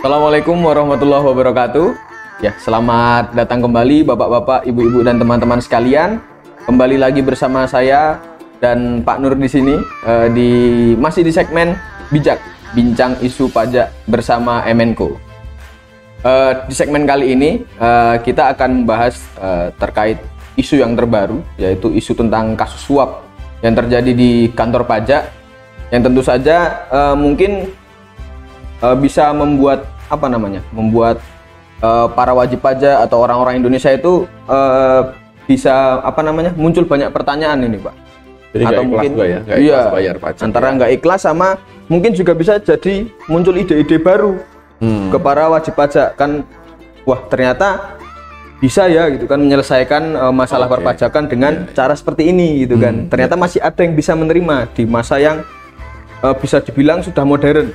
Assalamualaikum warahmatullahi wabarakatuh. Ya, selamat datang kembali Bapak-bapak, Ibu-ibu dan teman-teman sekalian. Kembali lagi bersama saya dan Pak Nur di sini masih di segmen Bijak, Bincang Isu Pajak bersama Emenko. Di segmen kali ini kita akan membahas terkait isu yang terbaru, yaitu isu tentang kasus suap yang terjadi di kantor pajak, yang tentu saja mungkin bisa membuat para wajib pajak atau orang-orang Indonesia itu bisa muncul banyak pertanyaan ini, Pak. Jadi atau mungkin nggak ikhlas bayar pajak, antara nggak ikhlas sama mungkin juga bisa jadi muncul ide-ide baru ke para wajib pajak, kan wah ternyata bisa ya gitu kan menyelesaikan masalah perpajakan dengan cara seperti ini gitu kan. Ternyata masih ada yang bisa menerima di masa yang bisa dibilang sudah modern.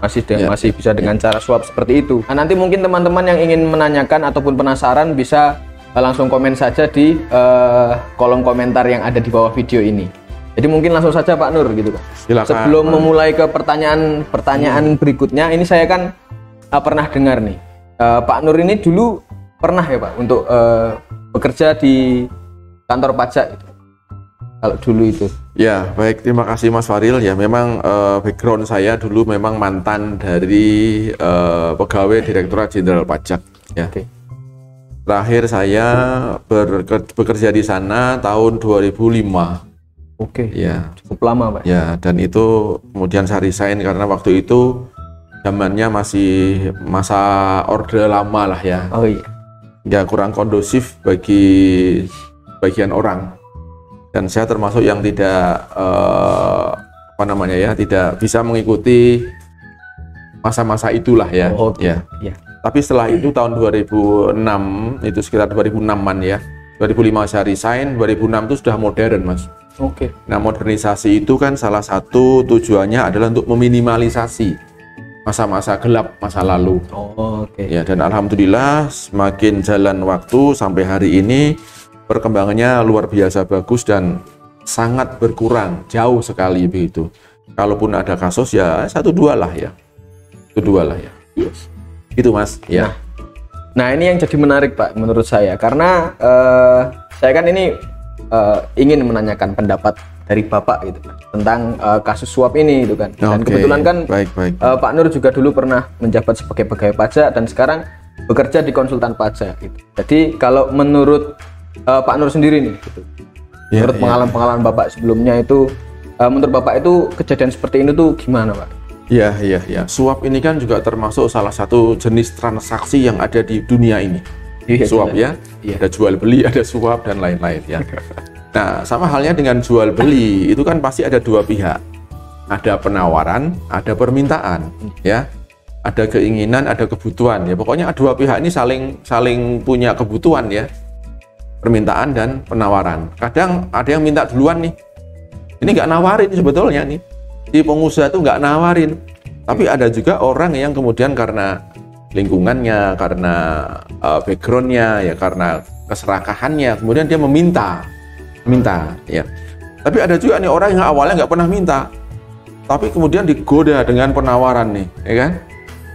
Masih bisa dengan cara suap seperti itu. Nah, nanti mungkin teman-teman yang ingin menanyakan ataupun penasaran bisa langsung komen saja di kolom komentar yang ada di bawah video ini. Jadi mungkin langsung saja Pak Nur gitu kan. Silakan. Sebelum memulai ke pertanyaan berikutnya, ini saya kan pernah dengar nih, Pak Nur ini dulu pernah ya Pak untuk bekerja di kantor pajak itu. Kalau dulu itu. Ya, baik, terima kasih Mas Faril. Ya, memang background saya dulu memang mantan dari pegawai Direktorat Jenderal Pajak. Ya. Oke. Terakhir saya bekerja di sana tahun 2005. Oke. Ya. Cukup lama, Pak. Ya, dan itu kemudian saya resign karena waktu itu zamannya masih masa Orde Lama lah ya. Oh iya. Ya, kurang kondusif bagi bagian orang. Dan saya termasuk yang tidak tidak bisa mengikuti masa-masa itulah ya. Oh, okay. Ya. Tapi setelah itu tahun 2006, itu sekitar 2006-an ya. 2005 saya resign, 2006 itu sudah modern, Mas. Oke. Nah, modernisasi itu kan salah satu tujuannya adalah untuk meminimalisasi masa-masa gelap masa lalu. Oh, oke. Ya, dan alhamdulillah semakin jalan waktu sampai hari ini perkembangannya luar biasa bagus dan sangat berkurang, jauh sekali begitu. Kalaupun ada kasus ya 1-2 lah ya. 1-2 lah ya. Yes. Itu Mas, ya. Nah, ini yang jadi menarik Pak menurut saya, karena saya kan ini ingin menanyakan pendapat dari Bapak gitu tentang kasus suap ini gitu kan. Dan kebetulan kan baik. Pak Nur juga dulu pernah menjabat sebagai pegawai pajak dan sekarang bekerja di konsultan pajak gitu. Jadi kalau menurut Pak Nur sendiri nih gitu. Menurut pengalaman Bapak sebelumnya itu menurut Bapak itu kejadian seperti ini tuh gimana, Pak? Iya. Suap ini kan juga termasuk salah satu jenis transaksi yang ada di dunia ini. Iya, suap ya. Iya. Ada jual beli, ada suap dan lain-lain ya. Nah, sama halnya dengan jual beli, itu kan pasti ada dua pihak. Ada penawaran, ada permintaan, ya. Ada keinginan, ada kebutuhan ya. Pokoknya dua pihak ini saling punya kebutuhan ya. Permintaan dan penawaran. Kadang ada yang minta duluan nih. Ini nggak nawarin sebetulnya nih. Di pengusaha itu nggak nawarin. Tapi ada juga orang yang kemudian karena lingkungannya, karena backgroundnya, ya karena keserakahannya, kemudian dia minta ya. Tapi ada juga nih orang yang awalnya nggak pernah minta, tapi kemudian digoda dengan penawaran nih, ya kan?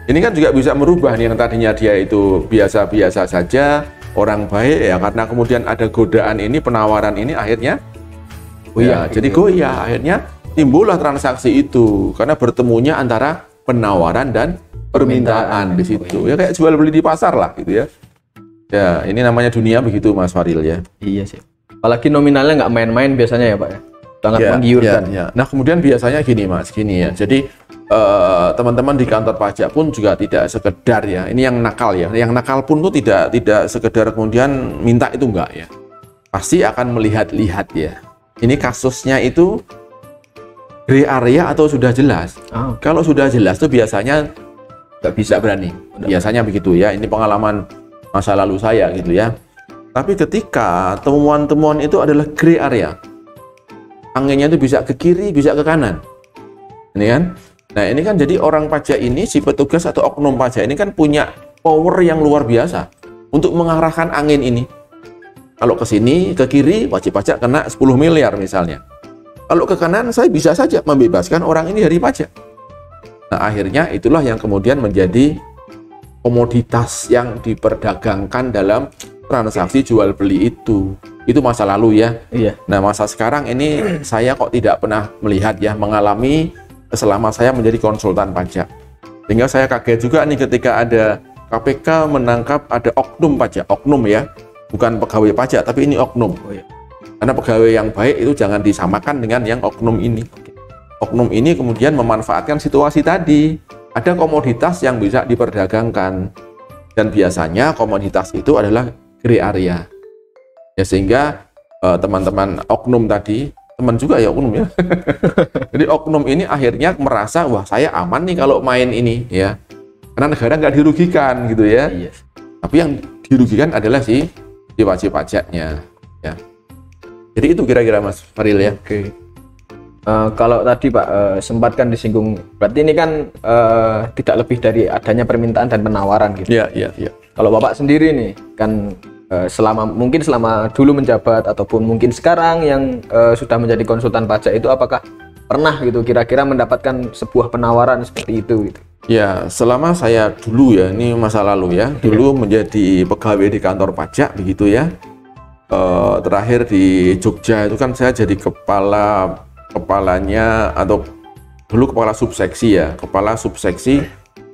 Ini kan juga bisa merubah nih yang tadinya dia itu biasa-biasa saja, orang baik ya, karena kemudian ada godaan ini, penawaran ini akhirnya jadi goyah, akhirnya timbullah transaksi itu karena bertemunya antara penawaran dan permintaan di situ. Ya kayak jual beli di pasar lah gitu ya. Ya, ini namanya dunia begitu Mas Faril ya. Iya sih. Apalagi nominalnya nggak main-main biasanya ya Pak ya. Sangat menggiurkan. Ya. Nah, kemudian biasanya gini ya. Jadi teman-teman di kantor pajak pun juga tidak sekedar ya. Ini yang nakal ya. Yang nakal pun tuh tidak sekedar kemudian minta itu enggak ya. Pasti akan melihat-lihat ya. Ini kasusnya itu gray area atau sudah jelas. Kalau sudah jelas tuh biasanya nggak bisa berani. Biasanya begitu ya. Ini pengalaman masa lalu saya gitu ya. Tapi ketika temuan-temuan itu adalah gray area, anginnya itu bisa ke kiri, bisa ke kanan. Ini kan? Nah, ini kan jadi orang pajak ini, si petugas atau oknum pajak ini kan punya power yang luar biasa untuk mengarahkan angin ini. Kalau ke sini, ke kiri, wajib pajak kena 10 miliar misalnya. Kalau ke kanan, saya bisa saja membebaskan orang ini dari pajak. Nah, akhirnya itulah yang kemudian menjadi komoditas yang diperdagangkan dalam transaksi jual beli itu. Itu masa lalu ya. Iya. Nah, masa sekarang ini saya kok tidak pernah melihat ya, mengalami selama saya menjadi konsultan pajak. Sehingga saya kaget juga nih ketika ada KPK menangkap ada oknum pajak, oknum ya, bukan pegawai pajak, tapi ini oknum. Oh, iya. Karena pegawai yang baik itu jangan disamakan dengan yang oknum ini. Oknum ini kemudian memanfaatkan situasi tadi. Ada komoditas yang bisa diperdagangkan. Dan biasanya komoditas itu adalah gray area. Ya, sehingga teman-teman oknum tadi, teman juga ya oknum ya. Jadi oknum ini akhirnya merasa, wah saya aman nih kalau main ini ya. Karena negara nggak dirugikan gitu ya. Yes. Tapi yang dirugikan adalah si wajib pajaknya ya. Jadi itu kira-kira Mas Faril ya. Oke. Kalau tadi Pak sempat kan disinggung, berarti ini kan tidak lebih dari adanya permintaan dan penawaran gitu. Iya, iya, iya. Kalau Bapak sendiri nih kan selama dulu menjabat ataupun mungkin sekarang yang sudah menjadi konsultan pajak itu, apakah pernah gitu kira-kira mendapatkan sebuah penawaran seperti itu gitu? Ya, selama saya dulu ya, ini masa lalu ya, dulu menjadi pegawai di kantor pajak begitu ya. Terakhir di Jogja itu kan saya jadi kepalanya atau dulu kepala subseksi ya, kepala subseksi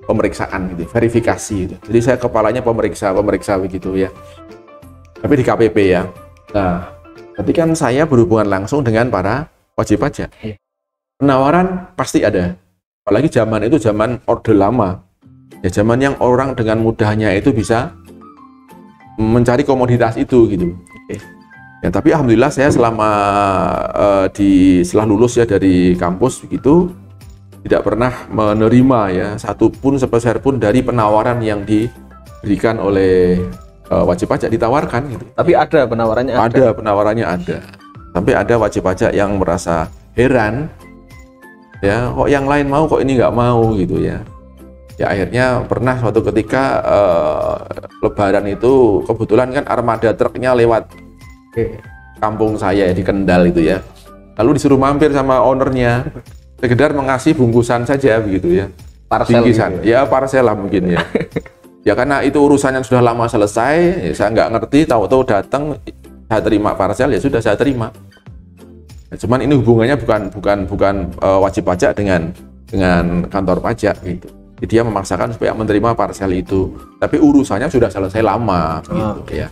pemeriksaan gitu, verifikasi gitu. Jadi saya kepalanya pemeriksa begitu ya. Tapi di KPP ya. Nah, ketika kan saya berhubungan langsung dengan para wajib pajak. Penawaran pasti ada. Apalagi zaman itu zaman Orde Lama. Ya, zaman yang orang dengan mudahnya itu bisa mencari komoditas itu gitu. Ya, tapi alhamdulillah saya selama setelah lulus ya dari kampus begitu tidak pernah menerima ya satupun sepeser pun dari penawaran yang diberikan oleh wajib pajak, ditawarkan gitu. Tapi ada penawarannya? Ada penawarannya, ada. Sampai ada wajib pajak yang merasa heran ya, kok yang lain mau kok ini nggak mau gitu ya. Ya akhirnya pernah suatu ketika Lebaran itu kebetulan kan armada truknya lewat kampung saya di Kendal itu ya. Lalu disuruh mampir sama ownernya, sekedar mengasih bungkusan saja begitu ya. Parcel bingkisan gitu ya, parcel lah mungkin ya. Ya karena itu urusan yang sudah lama selesai, ya saya nggak ngerti, tahu-tahu datang saya terima parcel, ya sudah saya terima. Ya, cuman ini hubungannya bukan wajib pajak dengan kantor pajak gitu. Jadi dia memaksakan supaya menerima parcel itu, tapi urusannya sudah selesai lama gitu ya.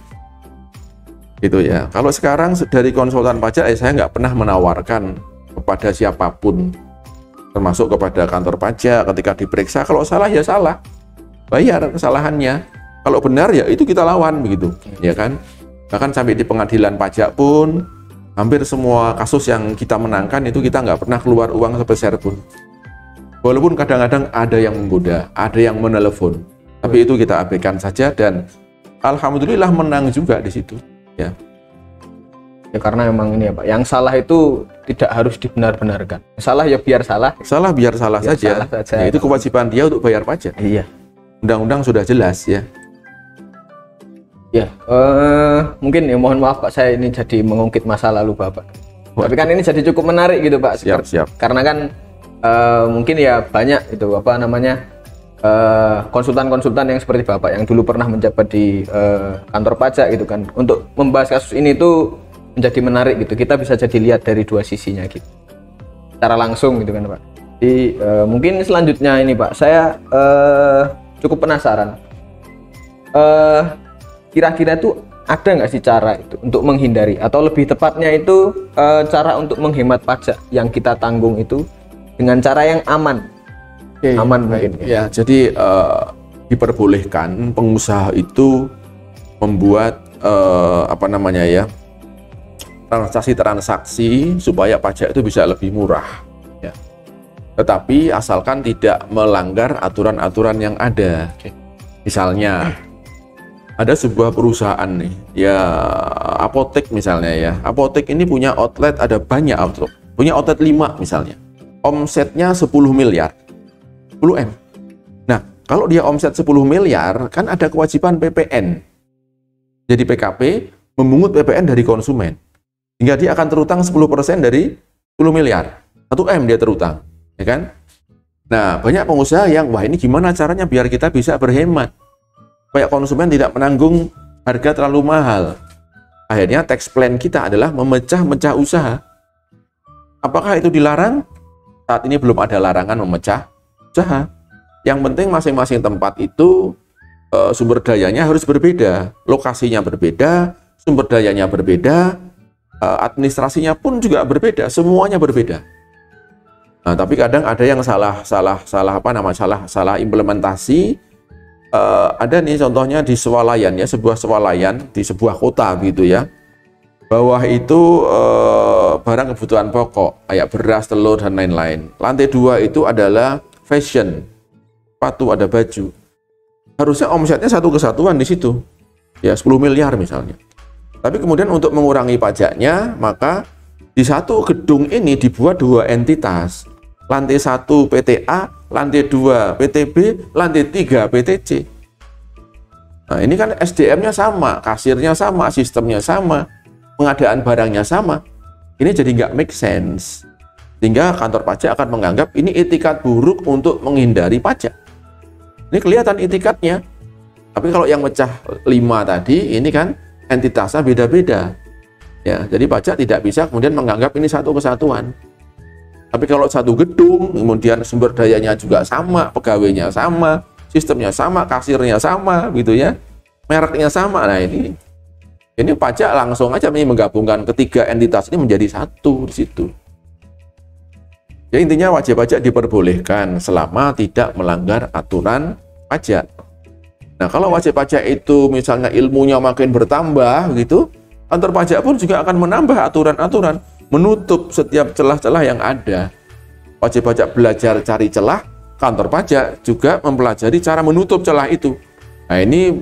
Gitu ya. Kalau sekarang dari konsultan pajak, saya nggak pernah menawarkan kepada siapapun, termasuk kepada kantor pajak ketika diperiksa. Kalau salah ya salah, bayar kesalahannya. Kalau benar ya itu kita lawan begitu, ya kan? Bahkan sampai di pengadilan pajak pun hampir semua kasus yang kita menangkan itu kita nggak pernah keluar uang sepeser pun. Walaupun kadang-kadang ada yang menggoda, ada yang menelepon, tapi itu kita abaikan saja dan alhamdulillah menang juga di situ. Ya. Ya karena memang ini ya Pak, yang salah itu tidak harus dibenar-benarkan. Salah ya biar salah. Salah biar salah saja. Ya, itu kewajiban dia untuk bayar pajak. Iya. Undang-undang sudah jelas ya. Ya, mungkin ya mohon maaf Pak, saya ini jadi mengungkit masa lalu Bapak. Tapi kan ini jadi cukup menarik gitu Pak. Siap. Karena kan mungkin ya banyak itu apa namanya konsultan-konsultan yang seperti Bapak yang dulu pernah menjabat di kantor pajak gitu kan. Untuk membahas kasus ini tuh menjadi menarik gitu. Kita bisa jadi lihat dari dua sisinya gitu. Secara langsung gitu kan Pak. Jadi mungkin selanjutnya ini Pak, saya cukup penasaran. Kira-kira tuh ada nggak sih cara itu untuk menghindari atau lebih tepatnya itu cara untuk menghemat pajak yang kita tanggung itu dengan cara yang aman? Aman mungkin ya. Jadi diperbolehkan pengusaha itu membuat apa namanya ya, transaksi supaya pajak itu bisa lebih murah ya. Tetapi asalkan tidak melanggar aturan-aturan yang ada. Misalnya ada sebuah perusahaan nih ya, apotek misalnya ya, apotek ini punya outlet, ada banyak outlet, punya outlet 5 misalnya, omsetnya 10 miliar 10 M. Nah kalau dia omset 10 miliar kan ada kewajiban PPN, jadi PKP memungut PPN dari konsumen hingga dia akan terutang 10% dari 10 miliar 1 M dia terutang ya kan. Nah, banyak pengusaha yang, wah ini gimana caranya biar kita bisa berhemat, supaya konsumen tidak menanggung harga terlalu mahal. Akhirnya tax plan kita adalah memecah-mecah usaha. Apakah itu dilarang? Saat ini belum ada larangan memecah usaha. Yang penting masing-masing tempat itu sumber dayanya harus berbeda, lokasinya berbeda, sumber dayanya berbeda, administrasinya pun juga berbeda, semuanya berbeda. Nah, tapi kadang ada yang salah implementasi. Ada nih contohnya di swalayan ya, sebuah swalayan di sebuah kota gitu ya. Bawah itu barang kebutuhan pokok kayak beras, telur dan lain-lain. Lantai 2 itu adalah fashion, sepatu, ada baju. Harusnya omsetnya satu kesatuan di situ. Ya 10 miliar misalnya. Tapi kemudian untuk mengurangi pajaknya, maka di satu gedung ini dibuat 2 entitas. Lantai 1 PTA, lantai 2 PTB, lantai 3 PTC. Nah, ini kan SDM-nya sama, kasirnya sama, sistemnya sama, pengadaan barangnya sama. Ini jadi nggak make sense. Sehingga kantor pajak akan menganggap ini etikat buruk untuk menghindari pajak. Ini kelihatan etikatnya. Tapi kalau yang mecah 5 tadi, ini kan entitasnya beda-beda. Ya, jadi pajak tidak bisa kemudian menganggap ini satu kesatuan. Tapi kalau satu gedung, kemudian sumber dayanya juga sama, pegawainya sama, sistemnya sama, kasirnya sama, gitu ya, mereknya sama. Nah ini pajak langsung aja menggabungkan ketiga entitas ini menjadi satu di situ. Ya intinya wajib pajak diperbolehkan selama tidak melanggar aturan pajak. Nah kalau wajib pajak itu misalnya ilmunya makin bertambah, gitu, kantor pajak pun juga akan menambah aturan-aturan, menutup setiap celah-celah yang ada. Wajib pajak belajar cari celah, kantor pajak juga mempelajari cara menutup celah itu. Nah ini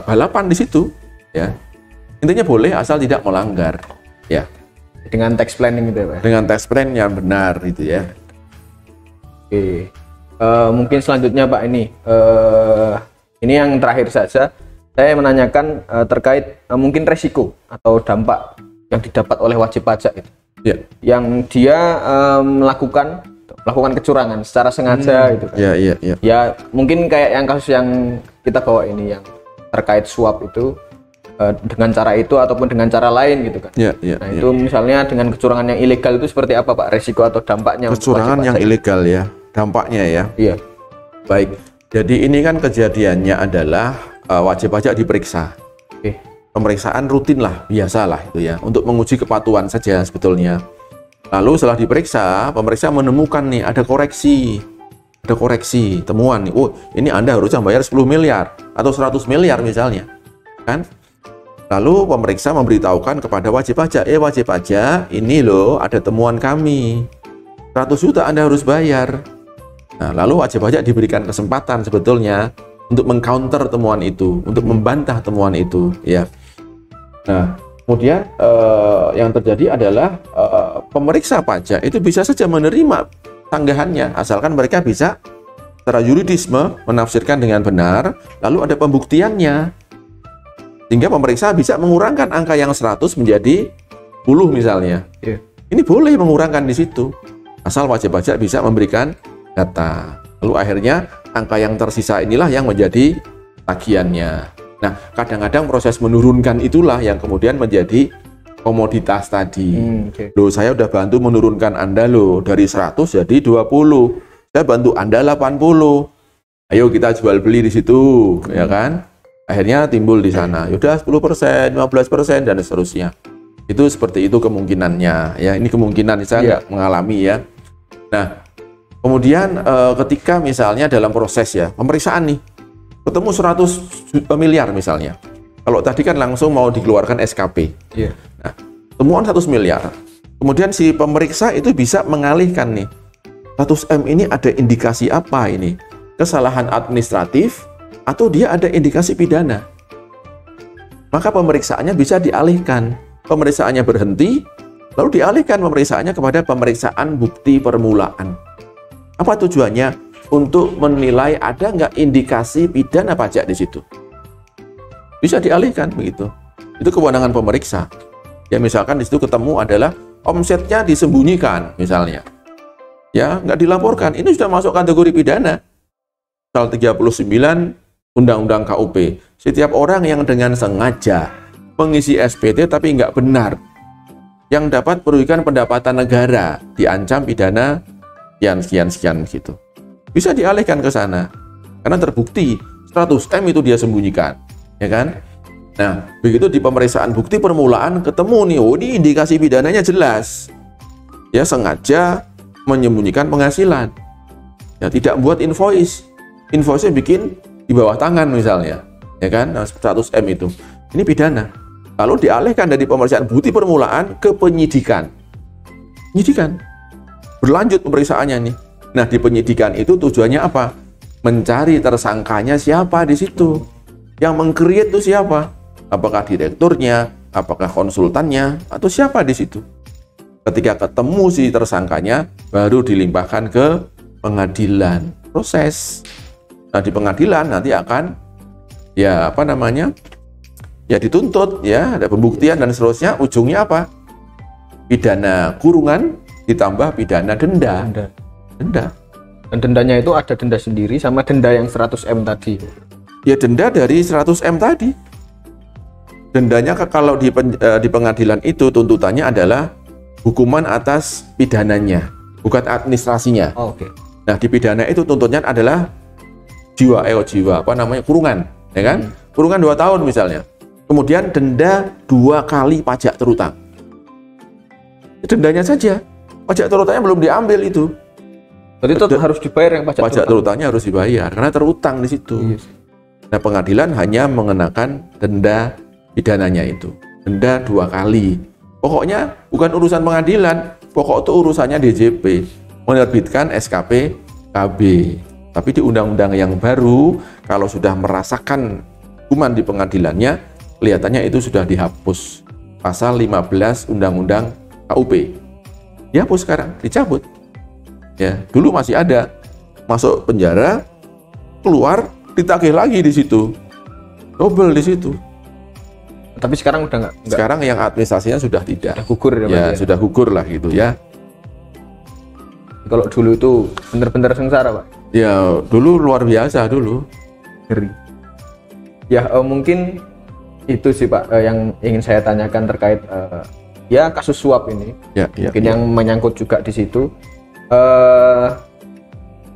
balapan di situ, ya. Intinya boleh asal tidak melanggar, ya. Dengan tax planning gitu ya, Pak? Dengan tax plan yang benar, gitu ya. Oke. Mungkin selanjutnya Pak ini yang terakhir saja. Saya menanyakan terkait mungkin resiko atau dampak yang didapat oleh wajib pajak itu, ya. Yang dia melakukan kecurangan secara sengaja gitu kan. Ya. Ya mungkin kayak yang kasus yang kita bawa ini yang terkait suap itu dengan cara itu ataupun dengan cara lain gitu kan. Nah itu misalnya dengan kecurangan yang ilegal itu seperti apa Pak, resiko atau dampaknya? Kecurangan yang ilegal ya, dampaknya ya. Iya. Baik. Jadi ini kan kejadiannya adalah wajib pajak diperiksa. Oke. Pemeriksaan rutin lah, biasa lah itu ya, untuk menguji kepatuhan saja sebetulnya. Lalu setelah diperiksa, pemeriksa menemukan nih ada koreksi, temuan nih, oh ini Anda harusnya bayar 10 miliar atau 100 miliar misalnya, kan? Lalu pemeriksa memberitahukan kepada wajib pajak, wajib pajak, ini loh ada temuan kami, 100 juta Anda harus bayar. Nah, lalu wajib pajak diberikan kesempatan sebetulnya untuk mengcounter temuan itu, untuk membantah temuan itu, ya. Nah, kemudian yang terjadi adalah pemeriksa pajak itu bisa saja menerima tanggahannya, asalkan mereka bisa secara yuridisme menafsirkan dengan benar, lalu ada pembuktiannya, sehingga pemeriksa bisa mengurangkan angka yang 100 menjadi 10 misalnya. Yeah. Ini boleh mengurangkan di situ, asal wajib pajak bisa memberikan data. Lalu akhirnya angka yang tersisa inilah yang menjadi tagihannya. Nah, kadang-kadang proses menurunkan itulah yang kemudian menjadi komoditas tadi. Loh, saya udah bantu menurunkan Anda loh dari 100 jadi 20. Saya bantu Anda 80. Ayo kita jual beli di situ, ya kan? Akhirnya timbul di sana. Yaudah 10%, 15% dan seterusnya. Itu seperti itu kemungkinannya, ya. Ini kemungkinan saya nggak mengalami ya. Nah, kemudian ketika misalnya dalam proses ya pemeriksaan nih, ketemu 100 miliar misalnya. Kalau tadi kan langsung mau dikeluarkan SKP. Yeah. Nah, temuan 100 miliar. Kemudian si pemeriksa itu bisa mengalihkan nih. 100M ini ada indikasi apa ini? Kesalahan administratif atau dia ada indikasi pidana? Maka pemeriksaannya bisa dialihkan. Pemeriksaannya berhenti, lalu dialihkan pemeriksaannya kepada pemeriksaan bukti permulaan. Apa tujuannya? Untuk menilai ada nggak indikasi pidana pajak di situ. Bisa dialihkan begitu. Itu kewenangan pemeriksa. Ya misalkan di situ ketemu adalah omsetnya disembunyikan misalnya. ya nggak dilaporkan, ini sudah masuk kategori pidana. Pasal 39 Undang-Undang KUP, setiap orang yang dengan sengaja mengisi SPT tapi nggak benar, yang dapat merugikan pendapatan negara, diancam pidana sekian gitu. Bisa dialihkan ke sana, karena terbukti 100M itu dia sembunyikan, ya kan? Nah, begitu di pemeriksaan bukti permulaan ketemu nih, oh ini indikasi pidananya jelas. Ya, sengaja menyembunyikan penghasilan. Ya, tidak buat invoice. Invoice-nya bikin di bawah tangan misalnya, ya kan? Nah, 100M itu. Ini pidana. Lalu dialihkan dari pemeriksaan bukti permulaan ke penyidikan. Penyidikan. Berlanjut pemeriksaannya nih. Nah, di penyidikan itu tujuannya apa? Mencari tersangkanya siapa di situ. Yang meng-create itu siapa? Apakah direkturnya, apakah konsultannya, atau siapa di situ? Ketika ketemu si tersangkanya, baru dilimpahkan ke pengadilan. Proses. Nah, di pengadilan nanti akan, ya apa namanya, ya dituntut, ya ada pembuktian dan seterusnya. Ujungnya apa? Pidana kurungan ditambah pidana denda. Denda. Dan dendanya itu ada denda sendiri sama denda yang 100M tadi. Ya denda dari 100M tadi. Dendanya kalau di pengadilan itu tuntutannya adalah hukuman atas pidananya, bukan administrasinya. Oh, oke. Nah, di pidana itu tuntutnya adalah kurungan, ya kan? Kurungan 2 tahun misalnya. Kemudian denda 2 kali pajak terutang. Dendanya saja. Pajak terutangnya belum diambil itu. Berarti itu harus dibayar yang pajak terutangnya harus dibayar karena terutang di situ. Yes. Nah, pengadilan hanya mengenakan denda pidananya itu, denda 2 kali. Pokoknya bukan urusan pengadilan, pokok itu urusannya DJP menerbitkan SKP KB. Tapi di undang-undang yang baru, kalau sudah merasakan hukuman di pengadilannya, kelihatannya itu sudah dihapus. Pasal 15 Undang-Undang KUP dihapus sekarang, dicabut. Ya, dulu masih ada, masuk penjara, keluar, ditagih lagi di situ, double di situ. Tapi sekarang udah nggak. Sekarang yang administrasinya sudah tidak. Sudah gugur ya, sudah gugur lah gitu ya. Kalau dulu itu benar-benar sengsara, Pak. Ya, dulu luar biasa dulu. Ngeri. Ya, mungkin itu sih Pak yang ingin saya tanyakan terkait ya kasus suap ini. Ya, mungkin yang menyangkut juga di situ.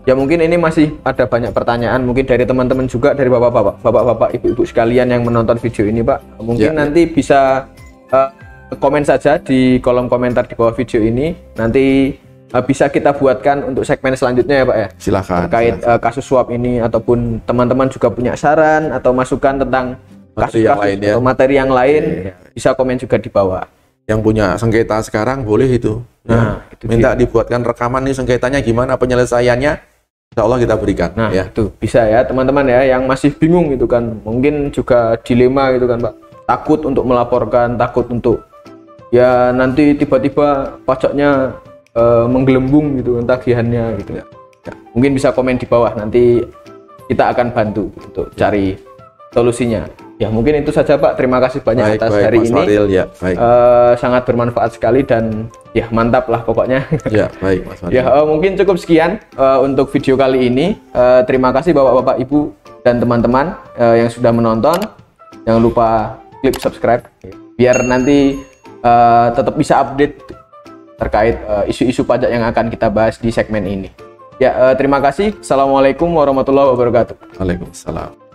Ya mungkin ini masih ada banyak pertanyaan mungkin dari teman-teman juga, dari bapak-bapak, ibu-ibu sekalian yang menonton video ini Pak. Mungkin nanti bisa komen saja di kolom komentar di bawah video ini. Nanti bisa kita buatkan untuk segmen selanjutnya ya Pak ya. Silakan. Terkait kasus suap ini, ataupun teman-teman juga punya saran atau masukan tentang kasus-kasus atau materi yang lain, bisa komen juga di bawah. Yang punya sengketa sekarang boleh itu. Nah, itu minta dibuatkan rekaman nih sengketanya gimana penyelesaiannya. Insya Allah kita berikan. Nah, ya. Itu bisa ya teman-teman ya yang masih bingung gitu kan, mungkin juga dilema gitu kan Pak, takut untuk melaporkan, takut untuk ya nanti tiba-tiba pajaknya menggelembung gitu kan tagihannya gitu ya. Mungkin bisa komen di bawah, nanti kita akan bantu untuk cari solusinya. Ya mungkin itu saja Pak, terima kasih banyak atas hari Mas ini. Faril, ya, sangat bermanfaat sekali dan ya mantap lah pokoknya. Ya baik Mas Faril. Ya mungkin cukup sekian untuk video kali ini. Terima kasih Bapak-bapak, Ibu dan teman-teman yang sudah menonton. Jangan lupa klik subscribe biar nanti tetap bisa update terkait isu-isu pajak yang akan kita bahas di segmen ini. Ya terima kasih. Assalamualaikum warahmatullahi wabarakatuh. Waalaikumsalam.